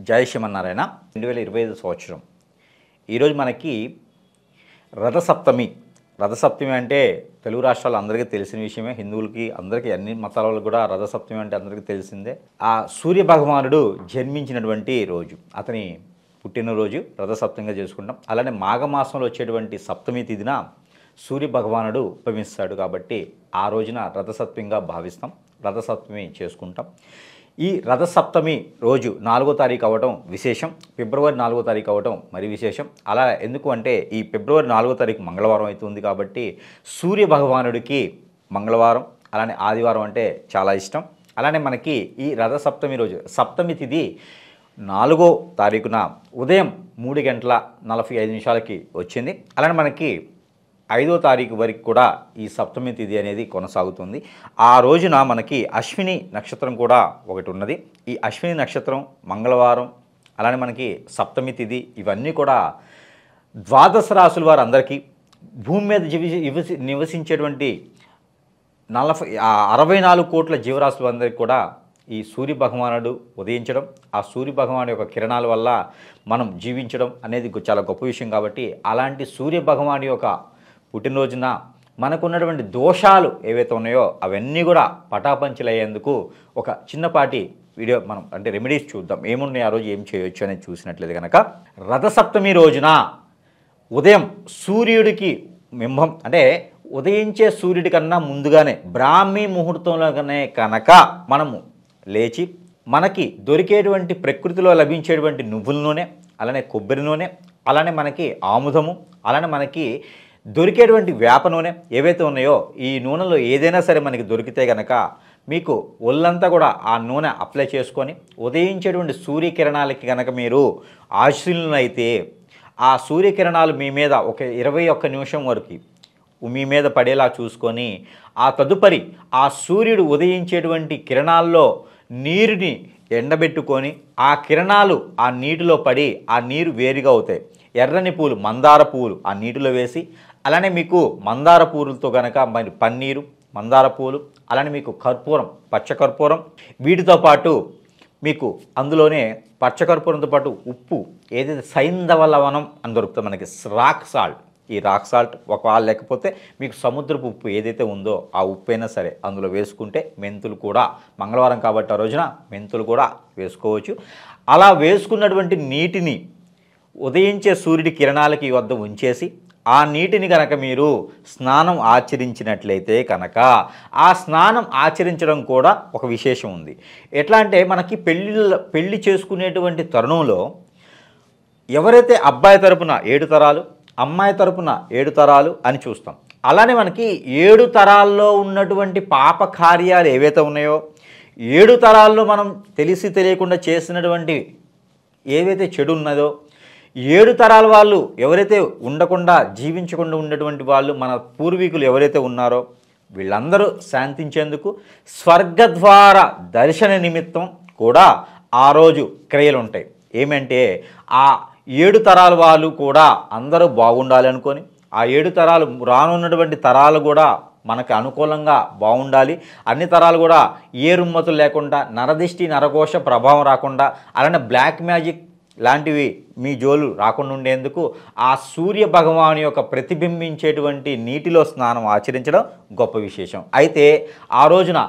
జై శ్రీమన్నారాయణ 2025 సంవత్సరం ఈరోజు మనకి రథసప్తమి. రథసప్తమి అంటే తెలుగు రాష్ట్రాలు అందరికీ తెలిసిన విషయమే. హిందువులకి అందరికీ అన్ని మతాల వాళ్ళకి కూడా రథసప్తమి అంటే అందరికీ తెలిసిందే. ఆ సూర్య భగవానుడు జన్మించినటువంటి రోజు, అతని పుట్టినరోజు రథసప్తమిగా చేసుకుంటాం. అలానే మాఘమాసంలో వచ్చేటువంటి సప్తమి తిథిన సూర్య భగవానుడు ఉద్భవిస్తాడు కాబట్టి ఆ రోజున రథసప్తమిగా భావిస్తాం, రథసప్తమి చేసుకుంటాం. ఈ రథసప్తమి రోజు 4వ తారీఖు అవ్వటం విశేషం, ఫిబ్రవరి 4వ తారీఖు అవ్వటం మరి విశేషం. అలా ఎందుకు అంటే ఈ ఫిబ్రవరి 4వ తారీఖు మంగళవారం అవుతుంది కాబట్టి సూర్య భగవానుడికి మంగళవారం అలానే ఆదివారం అంటే చాలా ఇష్టం. అలానే మనకి ఈ రథసప్తమి రోజు సప్తమి తిథి 4వ తారీఖున ఉదయం 3:45 వచ్చింది. అలానే మనకి 5వ తారీఖు వరకు కూడా ఈ సప్తమి తిథి అనేది కొనసాగుతుంది. ఆ రోజున మనకి అశ్విని నక్షత్రం కూడా ఒకటి ఉన్నది. ఈ అశ్విని నక్షత్రం మంగళవారం అలానే మనకి సప్తమి తిథి ఇవన్నీ కూడా ద్వాదశ రాశుల వారు అందరికీ భూమి మీద నివసించేటువంటి 64 కోట్ల జీవరాశులు అందరికీ కూడా ఈ సూర్య భగవానుడు ఉదయించడం, ఆ సూర్య భగవాను యొక్క కిరణాల వల్ల మనం జీవించడం అనేది చాలా గొప్ప విషయం. కాబట్టి అలాంటి సూర్య భగవాను యొక్క పుట్టినరోజున మనకున్నటువంటి దోషాలు ఏవైతే ఉన్నాయో అవన్నీ కూడా పటాపంచలయ్యేందుకు ఒక చిన్నపాటి వీడియో మనం అంటే రెమెడీస్ చూద్దాం. ఏమున్నాయి ఆ రోజు ఏం చేయొచ్చు అనేది చూసినట్లయితే కనుక రథసప్తమి రోజున ఉదయం సూర్యుడికి బింబం అంటే ఉదయించే సూర్యుడి కన్నా ముందుగానే బ్రాహ్మీ ముహూర్తంలోనే కనుక మనము లేచి మనకి దొరికేటువంటి ప్రకృతిలో లభించేటువంటి నువ్వుల నూనె అలానే కొబ్బరి నూనె అలానే మనకి ఆముదము అలానే మనకి దొరికేటువంటి వేప నూనె ఏవైతే ఉన్నాయో ఈ నూనెలో ఏదైనా సరే మనకి దొరికితే కనుక మీకు ఒళ్ళంతా కూడా ఆ నూనె అప్లై చేసుకొని ఉదయించేటువంటి సూర్యకిరణాలకి కనుక మీరు ఆశీనులైతే ఆ సూర్యకిరణాలు మీ మీద ఒక 21 నిమిషం వరకు మీ మీద పడేలా చూసుకొని ఆ తదుపరి ఆ సూర్యుడు ఉదయించేటువంటి కిరణాల్లో నీరుని ఎండబెట్టుకొని ఆ కిరణాలు ఆ నీటిలో పడి ఆ నీరు వేరుగా అవుతాయి. ఎర్రని పూలు మందార పూలు ఆ నీటిలో వేసి అలానే మీకు మందార పూలతో కనుక మరి పన్నీరు మందార పూలు అలానే మీకు కర్పూరం పచ్చకర్పూరం వీటితో పాటు మీకు అందులోనే పచ్చకర్పూరంతో పాటు ఉప్పు ఏదైతే సైంధవ లవణం అని దొరుకుతుంది మనకి రాక్ సాల్ట్. ఈ రాక్ సాల్ట్ ఒకవేళ లేకపోతే మీకు సముద్రపు ఉప్పు ఏదైతే ఉందో ఆ ఉప్పు అయినా సరే అందులో వేసుకుంటే మెంతులు కూడా మంగళవారం కాబట్టి ఆ రోజున మెంతులు కూడా వేసుకోవచ్చు. అలా వేసుకున్నటువంటి నీటిని ఉదయించే సూర్యుడి కిరణాలకి వద్ద ఉంచేసి ఆ నీటిని కనుక మీరు స్నానం ఆచరించినట్లయితే కనుక ఆ స్నానం ఆచరించడం కూడా ఒక విశేషం ఉంది. ఎట్లా అంటే మనకి పెళ్ళి చేసుకునేటువంటి తరుణంలో ఎవరైతే అబ్బాయి తరపున 7 తరాలు అమ్మాయి తరపున 7 తరాలు అని చూస్తాం. అలానే మనకి 7 తరాల్లో ఉన్నటువంటి పాప కార్యాలు ఏవైతే ఉన్నాయో 7 తరాల్లో మనం తెలిసి తెలియకుండా చేసినటువంటి ఏవైతే చెడు ఉన్నదో 7 తరాల వాళ్ళు ఎవరైతే ఉండకుండా జీవించకుండా ఉన్నటువంటి వాళ్ళు మన పూర్వీకులు ఎవరైతే ఉన్నారో వీళ్ళందరూ శాంతించేందుకు స్వర్గద్వార దర్శన నిమిత్తం కూడా ఆ రోజు క్రియలు ఉంటాయి. ఏమంటే ఆ 7 తరాల వాళ్ళు కూడా అందరూ బాగుండాలి అనుకొని ఆ 7 తరాలు రానున్నటువంటి తరాలు కూడా మనకు అనుకూలంగా బాగుండాలి, అన్ని తరాలు కూడా ఏ రుమ్మతులు లేకుండా నరదిష్టి నరకోశ ప్రభావం రాకుండా అలానే బ్లాక్ మ్యాజిక్ లాంటివి మీ జోలు రాకుండా ఉండేందుకు ఆ సూర్య భగవాను యొక్క ప్రతిబింబించేటువంటి నీటిలో స్నానం ఆచరించడం గొప్ప విశేషం. అయితే ఆ రోజున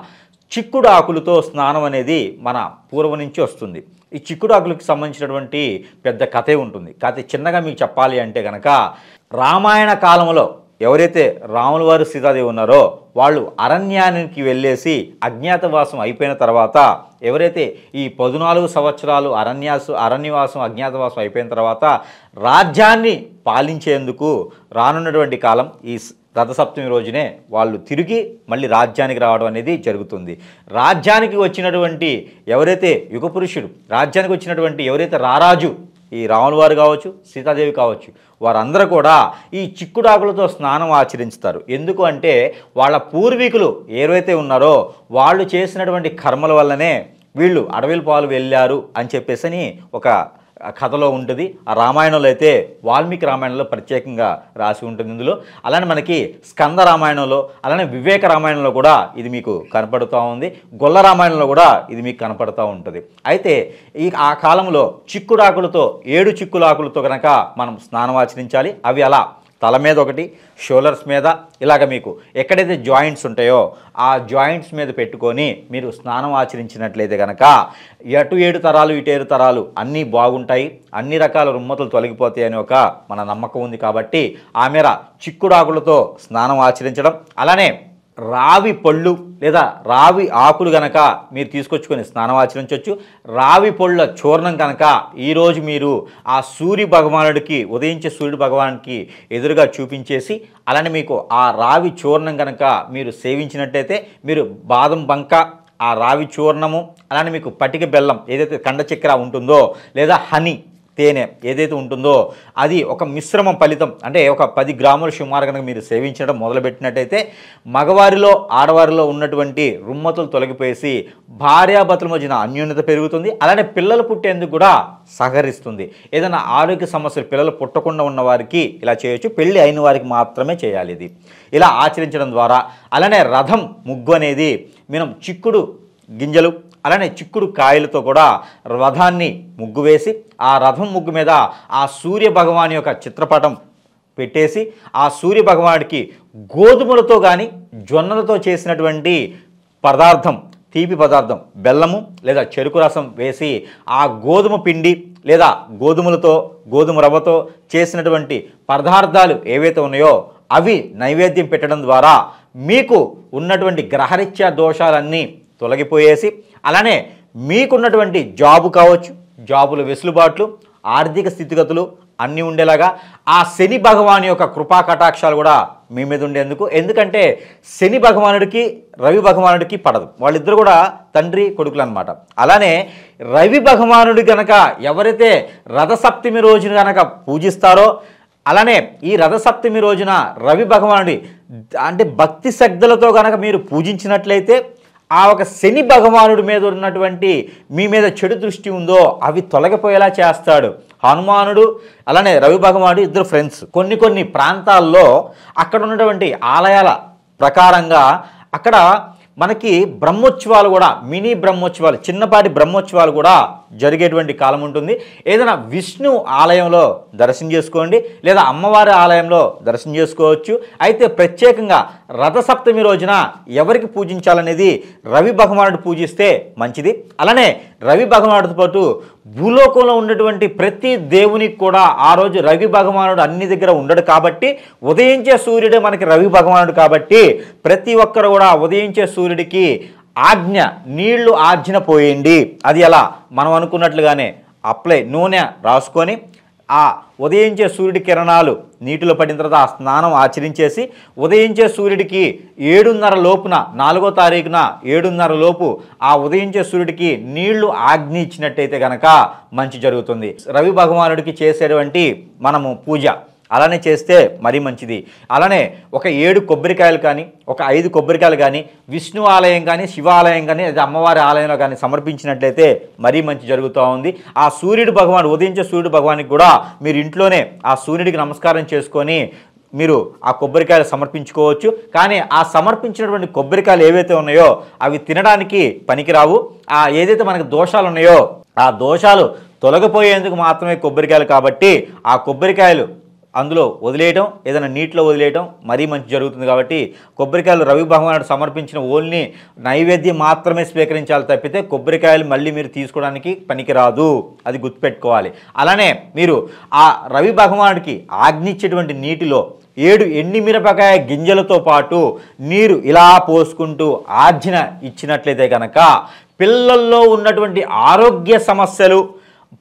చిక్కుడు ఆకులతో స్నానం అనేది మన పూర్వం నుంచి వస్తుంది. ఈ చిక్కుడు ఆకులకు సంబంధించినటువంటి పెద్ద కథే ఉంటుంది. కథ చిన్నగా మీకు చెప్పాలి అంటే కనుక రామాయణ కాలంలో ఎవరైతే రాముల వారు సీతాదేవి ఉన్నారో వాళ్ళు అరణ్యానికి వెళ్ళేసి అజ్ఞాతవాసం అయిపోయిన తర్వాత ఎవరైతే ఈ 14 సంవత్సరాలు అరణ్యవాసం అజ్ఞాతవాసం అయిపోయిన తర్వాత రాజ్యాన్ని పాలించేందుకు రానున్నటువంటి కాలం ఈ రథసప్తమి రోజునే వాళ్ళు తిరిగి మళ్ళీ రాజ్యానికి రావడం అనేది జరుగుతుంది. రాజ్యానికి వచ్చినటువంటి ఎవరైతే యుగపురుషుడు రాజ్యానికి వచ్చినటువంటి ఎవరైతే రారాజు ఈ రాముల వారు కావచ్చు సీతాదేవి కావచ్చు వారందరూ కూడా ఈ చిక్కుడాకులతో స్నానం ఆచరించుతారు. ఎందుకు అంటే వాళ్ళ పూర్వీకులు ఏవైతే ఉన్నారో వాళ్ళు చేసినటువంటి కర్మల వల్లనే వీళ్ళు అడవిల పాలు వెళ్ళారు అని చెప్పేసి ఒక కథలో ఉంటుంది. ఆ రామాయణంలో అయితే వాల్మీకి రామాయణంలో ప్రత్యేకంగా రాసి ఉంటుంది ఇందులో. అలానే మనకి స్కంద రామాయణంలో, అలానే వివేక రామాయణంలో కూడా ఇది మీకు కనపడుతూ ఉంది. గొల్ల రామాయణంలో కూడా ఇది మీకు కనపడుతూ ఉంటుంది. అయితే ఆ కాలంలో చిక్కుడాకులతో 7 చిక్కులాకులతో కనుక మనం స్నానం ఆచరించాలి. అవి అలా తల మీద ఒకటి, షోల్డర్స్ మీద, ఇలాగ మీకు ఎక్కడైతే జాయింట్స్ ఉంటాయో ఆ జాయింట్స్ మీద పెట్టుకొని మీరు స్నానం ఆచరించినట్లయితే కనుక అటు 7 తరాలు ఇటు 7 తరాలు అన్నీ బాగుంటాయి, అన్ని రకాల రుమ్మతులు తొలగిపోతాయి అని ఒక మన నమ్మకం ఉంది. కాబట్టి ఆ మేర చిక్కుడాకులతో స్నానం ఆచరించడం, అలానే రావి పళ్ళు లేదా రావి ఆకులు గనక మీరు తీసుకొచ్చుకొని స్నానం ఆచరించవచ్చు. రావి పళ్ళ చూర్ణం కనుక ఈరోజు మీరు ఆ సూర్య భగవానుడికి, ఉదయించే సూర్యుడు భగవానుడికి ఎదురుగా చూపించేసి, అలానే మీకు ఆ రావి చూర్ణం కనుక మీరు సేవించినట్టయితే మీరు బాదం బంక, ఆ రావి చూర్ణము, అలానే మీకు పటిక బెల్లం ఏదైతే కండ చక్కెర ఉంటుందో లేదా హనీ తేనె ఏదైతే ఉంటుందో అది ఒక మిశ్రమం ఫలితం. అంటే ఒక 10 గ్రాముల సుమారు కనుక మీరు సేవించడం మొదలుపెట్టినట్టయితే మగవారిలో ఆడవారిలో ఉన్నటువంటి రుమ్మతులు తొలగిపోయేసి భార్యాభర్తల మధ్యన అన్యోన్యత పెరుగుతుంది. అలానే పిల్లలు పుట్టేందుకు కూడా సహకరిస్తుంది. ఏదైనా ఆరోగ్య సమస్యలు పిల్లలు పుట్టకుండా ఉన్న వారికి ఇలా చేయొచ్చు. పెళ్ళి అయిన వారికి మాత్రమే చేయాలి ఇది. ఇలా ఆచరించడం ద్వారా, అలానే రథం ముగ్గు అనేది మనం చిక్కుడు గింజలు అలానే చిక్కుడు కాయలతో కూడా రథాన్ని ముగ్గు వేసి ఆ రథం ముగ్గు మీద ఆ సూర్య భగవాన్ యొక్క చిత్రపటం పెట్టేసి ఆ సూర్య భగవానుడికి గోధుమలతో కానీ జొన్నలతో చేసినటువంటి పదార్థం, తీపి పదార్థం, బెల్లము లేదా చెరుకు రసం వేసి ఆ గోధుమ పిండి లేదా గోధుమలతో, గోధుమ రవ్వతో చేసినటువంటి పదార్థాలు ఏవైతే ఉన్నాయో అవి నైవేద్యం పెట్టడం ద్వారా మీకు ఉన్నటువంటి గ్రహరీత్యా దోషాలన్నీ తొలగిపోయేసి, అలానే మీకున్నటువంటి జాబు కావచ్చు, జాబుల వెసులుబాట్లు, ఆర్థిక స్థితిగతులు అన్నీ ఉండేలాగా ఆ శని భగవాన్ యొక్క కృపా కటాక్షాలు కూడా మీ మీద ఉండేందుకు. ఎందుకంటే శని భగవానుడికి రవి భగవానుడికి పడదు, వాళ్ళిద్దరు కూడా తండ్రి కొడుకులు అనమాట. అలానే రవి భగవానుడి కనుక ఎవరైతే రథసప్తమి రోజున కనుక పూజిస్తారో, అలానే ఈ రథసప్తమి రోజున రవి భగవానుడి అంటే భక్తి శ్రద్ధలతో కనుక మీరు పూజించినట్లయితే ఆ ఒక శని భగవానుడి మీద ఉన్నటువంటి మీ మీద చెడు దృష్టి ఉందో అవి తొలగిపోయేలా చేస్తాడు. హనుమానుడు అలానే రవి భగవానుడు ఇద్దరు ఫ్రెండ్స్. కొన్ని ప్రాంతాల్లో అక్కడ ఉన్నటువంటి ఆలయాల ప్రకారంగా అక్కడ మనకి బ్రహ్మోత్సవాలు కూడా, మినీ బ్రహ్మోత్సవాలు, చిన్నపాటి బ్రహ్మోత్సవాలు కూడా జరిగేటువంటి కాలం ఉంటుంది. ఏదైనా విష్ణు ఆలయంలో దర్శనం చేసుకోండి లేదా అమ్మవారి ఆలయంలో దర్శనం చేసుకోవచ్చు. అయితే ప్రత్యేకంగా రథసప్తమి రోజున ఎవరికి పూజించాలనేది రవి భగవానుడు పూజిస్తే మంచిది. అలానే రవి భగవానుడితో పాటు భూలోకంలో ఉన్నటువంటి ప్రతి దేవునికి కూడా ఆ రోజు రవి భగవానుడు అన్ని దగ్గర ఉండడు కాబట్టి, ఉదయించే సూర్యుడే మనకి రవి భగవానుడు కాబట్టి ప్రతి ఒక్కరు కూడా ఉదయించే సూర్యుడికి ఆజ్ఞ, నీళ్లు ఆర్జన పోయండి. అది ఎలా మనం అనుకున్నట్లుగానే నూనె రాసుకొని ఆ ఉదయించే సూర్యుడి కిరణాలు నీటిలో పడిన తర్వాత ఆ స్నానం ఆచరించేసి ఉదయించే సూర్యుడికి 7:30 లోపున 4వ తారీఖున 7:30 లోపు ఆ ఉదయించే సూర్యుడికి నీళ్లు ఆజ్ఞ ఇచ్చినట్టయితే గనక మంచి జరుగుతుంది. రవి భగవానుడికి చేసేటువంటి మనము పూజ అలానే చేస్తే మరీ మంచిది. అలానే ఒక 7 కొబ్బరికాయలు కానీ, ఒక 5 కొబ్బరికాయలు కానీ విష్ణు ఆలయం కానీ, శివాలయం కానీ, లేదా అమ్మవారి ఆలయంలో కానీ సమర్పించినట్లయితే మరీ మంచి జరుగుతూ ఉంది. ఆ సూర్యుడు భగవాన్, ఉదయించే సూర్యుడు భగవానికి కూడా మీరు ఇంట్లోనే ఆ సూర్యుడికి నమస్కారం చేసుకొని మీరు ఆ కొబ్బరికాయలు సమర్పించుకోవచ్చు. కానీ ఆ సమర్పించినటువంటి కొబ్బరికాయలు ఏవైతే ఉన్నాయో అవి తినడానికి పనికిరావు. ఏదైతే మనకు దోషాలు ఉన్నాయో ఆ దోషాలు తొలగిపోయేందుకు మాత్రమే కొబ్బరికాయలు కాబట్టి ఆ కొబ్బరికాయలు అందులో వదిలేయటం, ఏదైనా నీటిలో వదిలేయటం మరీ మంచి జరుగుతుంది. కాబట్టి కొబ్బరికాయలు రవి భగవానుడు సమర్పించిన ఓన్లీ నైవేద్యం మాత్రమే స్వీకరించాలి తప్పితే కొబ్బరికాయలు మళ్ళీ మీరు తీసుకోవడానికి పనికిరాదు, అది గుర్తుపెట్టుకోవాలి. అలానే మీరు ఆ రవి భగవానుడికి ఆజ్ఞించేటువంటి నీటిలో 7 ఎండిమిరపకాయ గింజలతో పాటు నీరు ఇలా పోసుకుంటూ ఆజ్ఞ ఇచ్చినట్లయితే కనుక పిల్లల్లో ఉన్నటువంటి ఆరోగ్య సమస్యలు,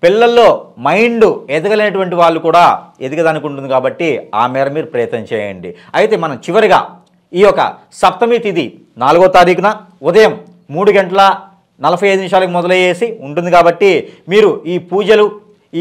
పిల్లల్లో మైండ్ ఎదగలేనటువంటి వాళ్ళు కూడా ఎదగదానికి ఉంటుంది. కాబట్టి ఆ మేర మీరు ప్రయత్నం చేయండి. అయితే మనం చివరిగా ఈ యొక్క సప్తమి తిథి 4వ తారీఖున ఉదయం 3:45 మొదలయ్యేసి ఉంటుంది. కాబట్టి మీరు ఈ పూజలు,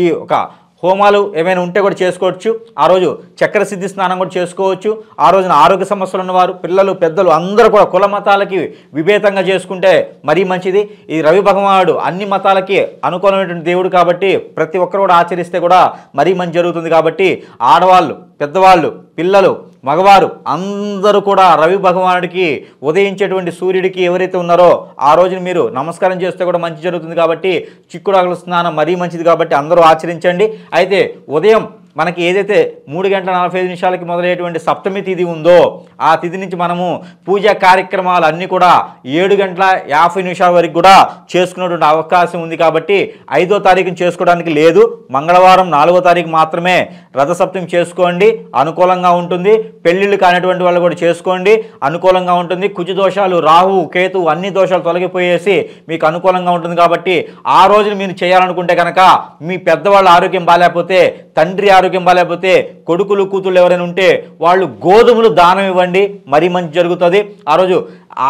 ఈ ఒక హోమాలు ఏమైనా ఉంటే కూడా చేసుకోవచ్చు. ఆ రోజు చక్ర సిద్ధి స్నానం కూడా చేసుకోవచ్చు. ఆ రోజున ఆరోగ్య సమస్యలు ఉన్నవారు, పిల్లలు, పెద్దలు అందరూ కూడా కుల మతాలకి విభేదంగా చేసుకుంటే మరీ మంచిది. ఈ రవి భగవానుడు అన్ని మతాలకి అనుకూలమైనటువంటి దేవుడు కాబట్టి ప్రతి ఒక్కరు కూడా ఆచరిస్తే కూడా మరీ మంచి జరుగుతుంది. కాబట్టి ఆడవాళ్ళు, పెద్దవాళ్ళు, పిల్లలు, మగవారు అందరూ కూడా రవి భగవానుడికి ఉదయించేటువంటి సూర్యుడికి ఎవరైతే ఉన్నారో ఆ రోజున మీరు నమస్కారం చేస్తే కూడా మంచి జరుగుతుంది. కాబట్టి చిక్కుడాకుల స్నానం మరీ మంచిది కాబట్టి అందరూ ఆచరించండి. అయితే ఉదయం మనకి ఏదైతే 3:45 మొదలయ్యేటువంటి సప్తమి తిథి ఉందో ఆ తిథి నుంచి మనము పూజా కార్యక్రమాలు అన్నీ కూడా 7:50 వరకు కూడా చేసుకునేటువంటి అవకాశం ఉంది. కాబట్టి 5వ తారీఖున చేసుకోవడానికి లేదు. మంగళవారం 4వ తారీఖు మాత్రమే రథసప్తమి చేసుకోండి, అనుకూలంగా ఉంటుంది. పెళ్ళిళ్ళు కానిటువంటి వాళ్ళు కూడా చేసుకోండి, అనుకూలంగా ఉంటుంది. కుజ దోషాలు, రాహు, కేతు అన్ని దోషాలు తొలగిపోయేసి మీకు అనుకూలంగా ఉంటుంది. కాబట్టి ఆ రోజున మీరు చేయాలనుకుంటే కనుక మీ పెద్దవాళ్ళ ఆరోగ్యం బాగాలేకపోతే, తండ్రి ఆరోగ్యం బాగాలేకపోతే, కొడుకులు కూతుళ్ళు ఎవరైనా ఉంటే వాళ్ళు గోధుమలు దానం ఇవ్వండి, మరీ మంచి జరుగుతుంది. ఆ రోజు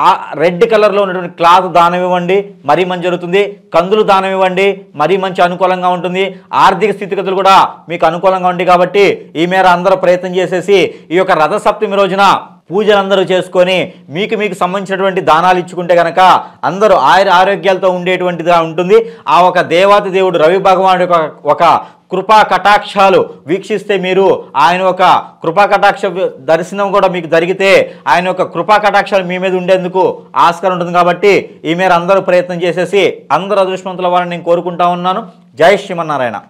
ఆ రెడ్ కలర్లో ఉన్నటువంటి క్లాత్ దానం ఇవ్వండి, మరీ మంచి జరుగుతుంది. కందులు దానం ఇవ్వండి, మరీ మంచి అనుకూలంగా ఉంటుంది. ఆర్థిక స్థితిగతులు కూడా మీకు అనుకూలంగా ఉంటాయి. కాబట్టి ఈ మేర అందరూ ప్రయత్నం చేసేసి ఈ యొక్క రథసప్తమి రోజున పూజలందరూ చేసుకొని మీకు సంబంధించినటువంటి దానాలు ఇచ్చుకుంటే కనుక అందరూ ఆరోగ్యాలతో ఉండేటువంటిదిగా ఉంటుంది. ఆ ఒక దేవాతి దేవుడు రవి భగవానుడి ఒక కృపా కటాక్షాలు వీక్షిస్తే మీరు ఆయన ఒక కృపా కటాక్ష దర్శనం కూడా మీకు జరిగితే ఆయన యొక్క కృపా కటాక్షాలు మీ మీద ఉండేందుకు ఆస్కారం ఉంటుంది. కాబట్టి ఈ మేర అందరూ ప్రయత్నం చేసేసి అందరూ అదృష్టవంతుల వారిని నేను కోరుకుంటా ఉన్నాను. జై శ్రీమన్నారాయణ.